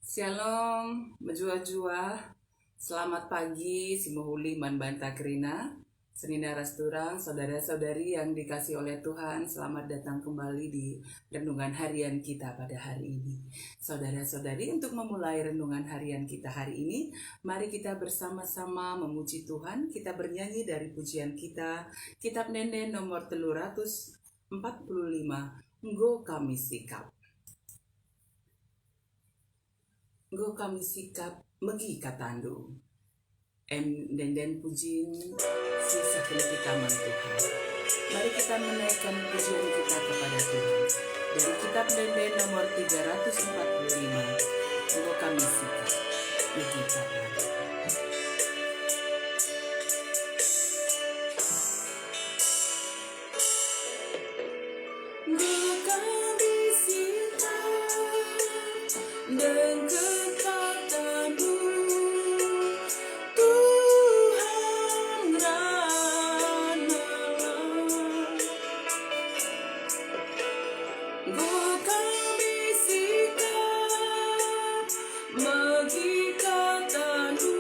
Shalom, menjua-jua. Selamat pagi, Simuhuli Manbanta Krina. Senina Rasturang, saudara-saudari yang dikasih oleh Tuhan, selamat datang kembali di renungan harian kita pada hari ini. Saudara-saudari, untuk memulai renungan harian kita hari ini, mari kita bersama-sama memuji Tuhan. Kita bernyanyi dari pujian kita, Kitab Nenden nomor 345, Nggo kami sikap. Nggo kami sikap megi katandu. Denden pujin sisa kita Tuhan. Mari kita menaikkan pujian kita kepada Tuhan. Dari kitab Denden nomor 345. Nggo kami sikap megi katandu. Nggo kami sikap dan kekatamu Tuhan rana. Nggo kami sikap megi katamu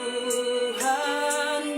Tuhan rana.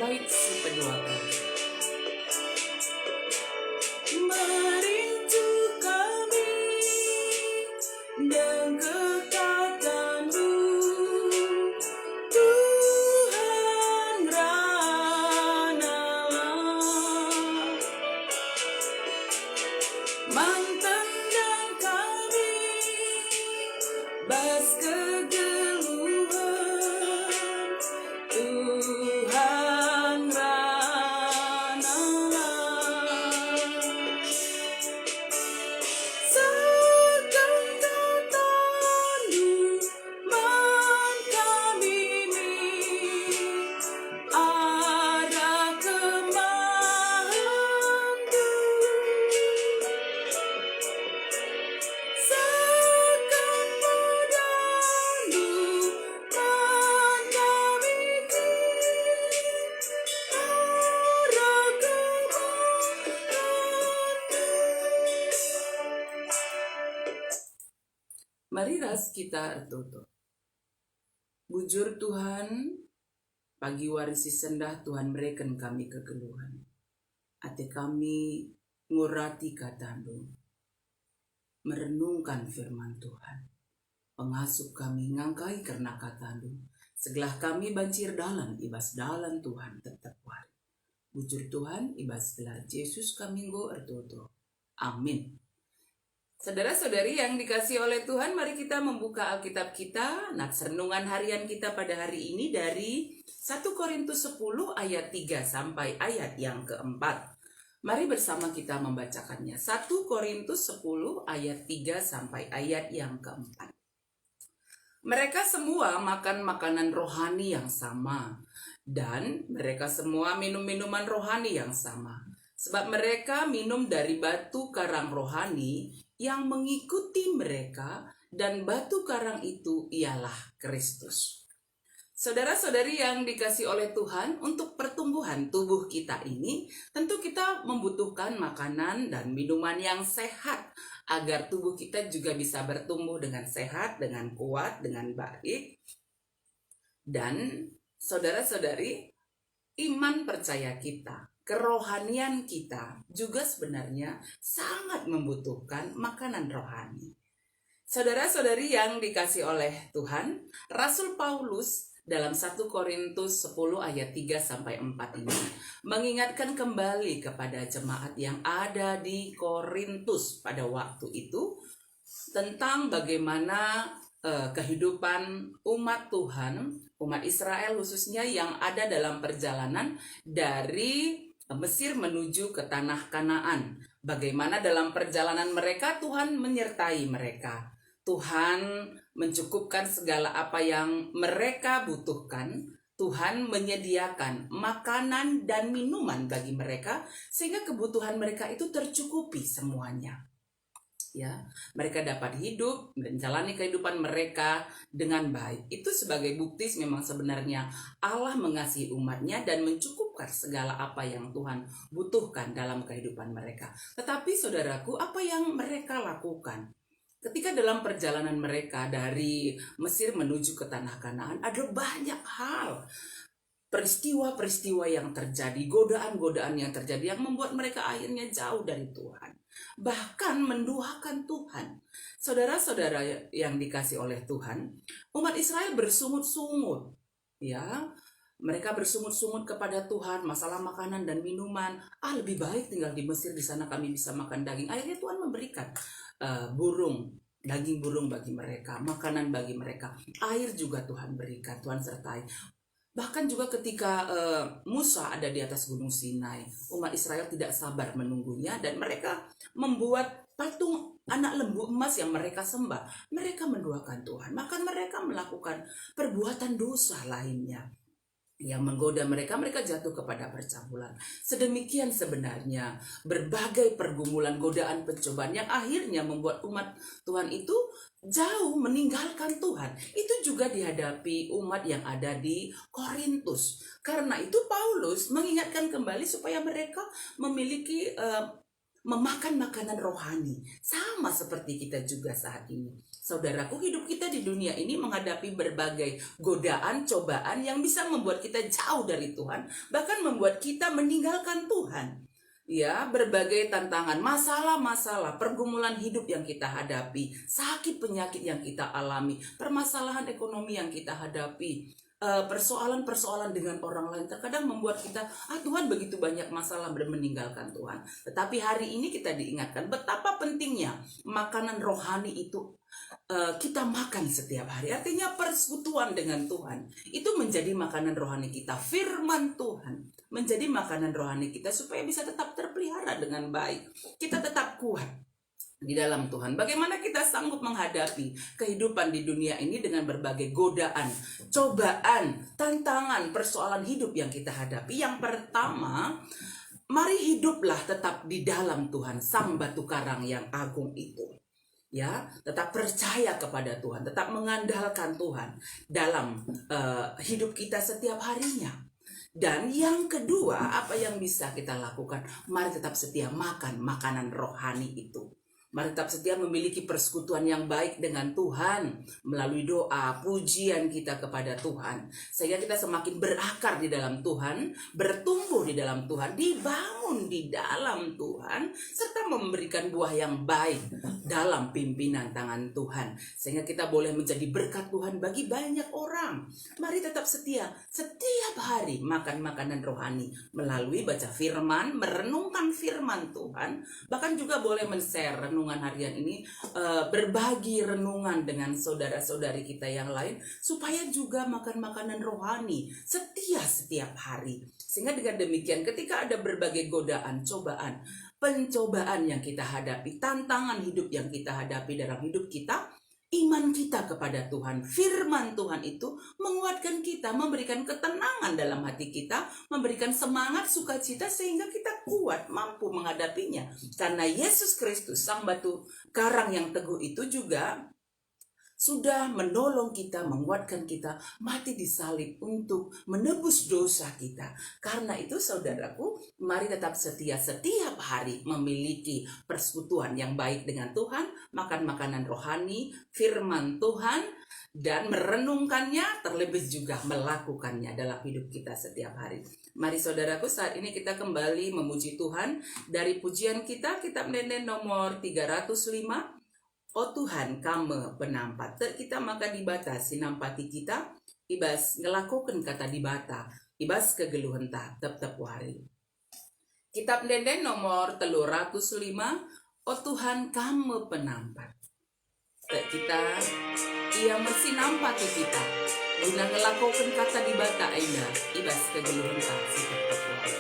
Baik, si kedua kali. Merindu kami dan kekatamu Tuhan rana. Mantandang kami bas kegeluhan Tuhan rana. Sekan katamu man kami arah kemandu. Sekan padamu man kami arah kemandu. Mari ras kita tutup. Bujur Tuhan, pagi warisi sendah Tuhan berikan kami kegeluhan. Ate kami ngurati katamu, merenungkan firman Tuhan. Pengasup kami ngangkai karena katamu. Segelah kami banjir dalan, ibas dalan Tuhan tetap wari. Bujur Tuhan, ibas gelar Yesus kami nggo ertoto. Amin. Saudara-saudari yang dikasih oleh Tuhan, mari kita membuka Alkitab kita. Renungan harian kita pada hari ini dari 1 Korintus 10 ayat 3 sampai ayat yang keempat. Mari bersama kita membacakannya. 1 Korintus 10 ayat 3 sampai ayat yang keempat. Mereka semua makan makanan rohani yang sama, dan mereka semua minum minuman rohani yang sama. Sebab mereka minum dari batu karang rohani yang mengikuti mereka, dan batu karang itu ialah Kristus. Saudara-saudari yang dikasih oleh Tuhan, untuk pertumbuhan tubuh kita ini, tentu kita membutuhkan makanan dan minuman yang sehat, agar tubuh kita juga bisa bertumbuh dengan sehat, dengan kuat, dengan baik. Dan saudara-saudari, iman percaya kita, kerohanian kita juga sebenarnya sangat membutuhkan makanan rohani. Saudara-saudari yang dikasih oleh Tuhan, Rasul Paulus dalam 1 Korintus 10 ayat 3 sampai 4 ini mengingatkan kembali kepada jemaat yang ada di Korintus pada waktu itu tentang bagaimana kehidupan umat Tuhan, umat Israel khususnya yang ada dalam perjalanan dari Mesir menuju ke tanah Kanaan. Bagaimana dalam perjalanan mereka Tuhan menyertai mereka. Tuhan mencukupkan segala apa yang mereka butuhkan. Tuhan menyediakan makanan dan minuman bagi mereka sehingga kebutuhan mereka itu tercukupi semuanya. Ya, mereka dapat hidup dan jalani kehidupan mereka dengan baik. Itu sebagai bukti memang sebenarnya Allah mengasihi umatnya dan mencukupkan segala apa yang Tuhan butuhkan dalam kehidupan mereka. Tetapi saudaraku, apa yang mereka lakukan? Ketika dalam perjalanan mereka dari Mesir menuju ke tanah Kanaan, ada banyak hal, peristiwa-peristiwa yang terjadi, godaan-godaan yang terjadi yang membuat mereka akhirnya jauh dari Tuhan. Bahkan menduakan Tuhan. Saudara-saudara yang dikasih oleh Tuhan, umat Israel bersungut-sungut. Ya, mereka bersungut-sungut kepada Tuhan, masalah makanan dan minuman. Lebih baik tinggal di Mesir, di sana kami bisa makan daging. Akhirnya Tuhan memberikan daging burung bagi mereka, makanan bagi mereka, air juga Tuhan berikan, Tuhan sertai. Bahkan juga ketika Musa ada di atas gunung Sinai, umat Israel tidak sabar menunggunya dan mereka membuat patung anak lembu emas yang mereka sembah. Mereka menduakan Tuhan, maka mereka melakukan perbuatan dosa lainnya yang menggoda mereka, mereka jatuh kepada percabulan. Sedemikian sebenarnya berbagai pergumulan, godaan, pencobaan yang akhirnya membuat umat Tuhan itu jauh meninggalkan Tuhan. Itu juga dihadapi umat yang ada di Korintus. Karena itu Paulus mengingatkan kembali supaya mereka memiliki memakan makanan rohani, sama seperti kita juga saat ini. Saudaraku, hidup kita di dunia ini menghadapi berbagai godaan, cobaan yang bisa membuat kita jauh dari Tuhan, bahkan membuat kita meninggalkan Tuhan. Ya, berbagai tantangan, masalah-masalah, pergumulan hidup yang kita hadapi, sakit penyakit yang kita alami, permasalahan ekonomi yang kita hadapi, persoalan-persoalan dengan orang lain terkadang membuat kita, Tuhan begitu banyak masalah dan meninggalkan Tuhan. Tetapi hari ini kita diingatkan betapa pentingnya makanan rohani itu kita makan setiap hari. Artinya persekutuan dengan Tuhan itu menjadi makanan rohani kita. Firman Tuhan menjadi makanan rohani kita supaya bisa tetap terpelihara dengan baik. Kita tetap kuat di dalam Tuhan. Bagaimana kita sanggup menghadapi kehidupan di dunia ini dengan berbagai godaan, cobaan, tantangan, persoalan hidup yang kita hadapi. Yang pertama, mari hiduplah tetap di dalam Tuhan, Sang Batu Karang yang agung itu. Ya, tetap percaya kepada Tuhan, tetap mengandalkan Tuhan dalam hidup kita setiap harinya. Dan yang kedua, apa yang bisa kita lakukan? Mari tetap setia makan makanan rohani itu. Mari tetap setia memiliki persekutuan yang baik dengan Tuhan melalui doa, pujian kita kepada Tuhan. Sehingga kita semakin berakar di dalam Tuhan, bertumbuh di dalam Tuhan, dibangun di dalam Tuhan, serta memberikan buah yang baik dalam pimpinan tangan Tuhan. Sehingga kita boleh menjadi berkat Tuhan bagi banyak orang. Mari tetap setia, setiap hari makan makanan rohani melalui baca firman, merenungkan firman Tuhan, bahkan juga boleh men-share renungan harian ini, berbagi renungan dengan saudara-saudari kita yang lain supaya juga makan makanan rohani setia setiap hari. Sehingga dengan demikian ketika ada berbagai godaan, cobaan, pencobaan yang kita hadapi, tantangan hidup yang kita hadapi dalam hidup kita, iman kita kepada Tuhan, firman Tuhan itu menguatkan kita, memberikan ketenangan dalam hati kita, memberikan semangat, sukacita sehingga kita kuat, mampu menghadapinya. Karena Yesus Kristus, Sang Batu Karang yang teguh itu juga sudah menolong kita, menguatkan kita, mati di salib untuk menebus dosa kita. Karena itu saudaraku, mari tetap setia setiap hari memiliki persekutuan yang baik dengan Tuhan, makan makanan rohani, firman Tuhan, dan merenungkannya, terlebih juga melakukannya dalam hidup kita setiap hari. Mari saudaraku, saat ini kita kembali memuji Tuhan dari pujian kita, kitab Nenden nomor 305. Oh Tuhan, Kame penampat kita maka dibatasi nampati kita, ibas ngelakukan kata dibata, ibas kegeluhan tak tep wari. Kitab Nenden nomor 305. Oh Tuhan, Kame penampat. kita, ia masih nampati kita. Guna ngelakukan kata di bata aina, ibas kegeluhan kasih terpetuai.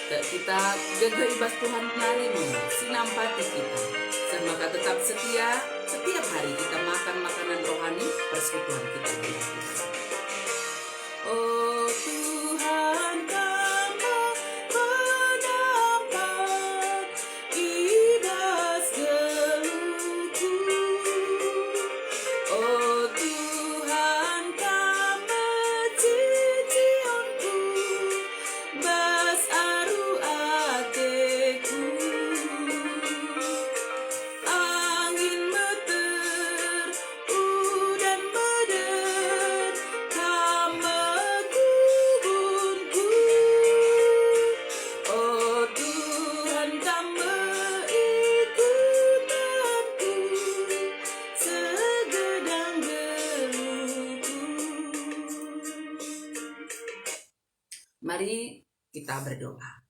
Kita jaga ibas Tuhan narimu, sinampati kita. Semaka tetap setia, setiap hari kita makan makanan rohani, persekutuan kita dengan Tuhan. Oh Tuhan, kami mendapat ibas geluhku. Oh Tuhan, kami cicionku, bas aru ateku. Angin meter, udan meder, kubunku. Oh Tuhan, kami ikutanku, segedang geluhku. Mari kita berdoa.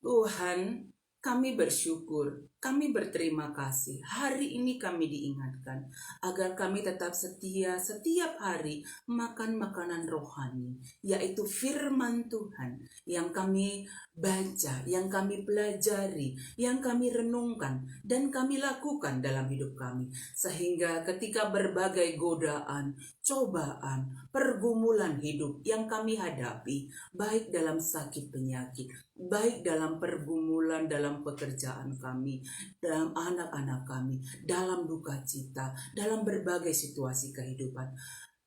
Tuhan, kami bersyukur, kami berterima kasih. Hari ini kami diingatkan agar kami tetap setia setiap hari makan makanan rohani, yaitu firman Tuhan yang kami baca, yang kami pelajari, yang kami renungkan, dan kami lakukan dalam hidup kami. Sehingga ketika berbagai godaan, cobaan, pergumulan hidup yang kami hadapi, baik dalam sakit penyakit, baik dalam pergumulan dalam pekerjaan kami, dalam anak-anak kami, dalam duka cita, dalam berbagai situasi kehidupan,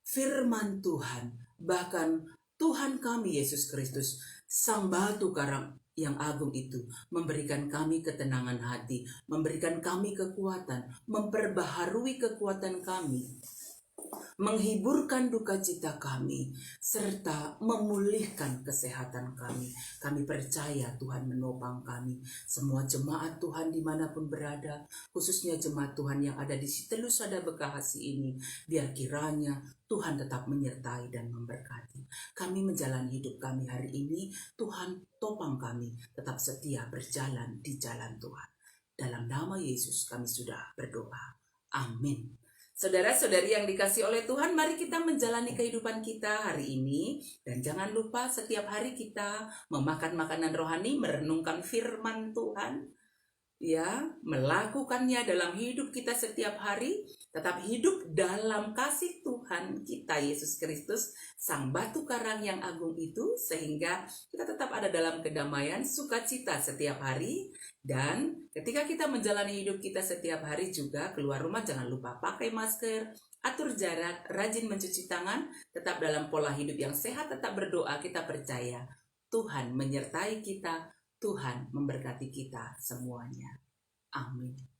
firman Tuhan, bahkan Tuhan kami Yesus Kristus, Sang Batu Karang yang agung itu, memberikan kami ketenangan hati, memberikan kami kekuatan, memperbaharui kekuatan kami, menghiburkan duka cita kami, serta memulihkan kesehatan kami. Kami percaya Tuhan menopang kami. Semua jemaat Tuhan dimanapun berada, khususnya jemaat Tuhan yang ada di Sitelusada Bekahasi ini, biar kiranya Tuhan tetap menyertai dan memberkati. Kami menjalani hidup kami hari ini, Tuhan topang kami, tetap setia berjalan di jalan Tuhan. Dalam nama Yesus kami sudah berdoa. Amin. Saudara-saudari yang dikasih oleh Tuhan, mari kita menjalani kehidupan kita hari ini. Dan jangan lupa setiap hari kita memakan makanan rohani, merenungkan firman Tuhan, ya, melakukannya dalam hidup kita setiap hari. Tetap hidup dalam kasih Tuhan kita Yesus Kristus, Sang Batu Karang yang agung itu, sehingga kita tetap ada dalam kedamaian, sukacita setiap hari. Dan ketika kita menjalani hidup kita setiap hari juga, keluar rumah jangan lupa pakai masker, atur jarak, rajin mencuci tangan, tetap dalam pola hidup yang sehat, tetap berdoa. Kita percaya Tuhan menyertai kita, Tuhan memberkati kita semuanya. Amin.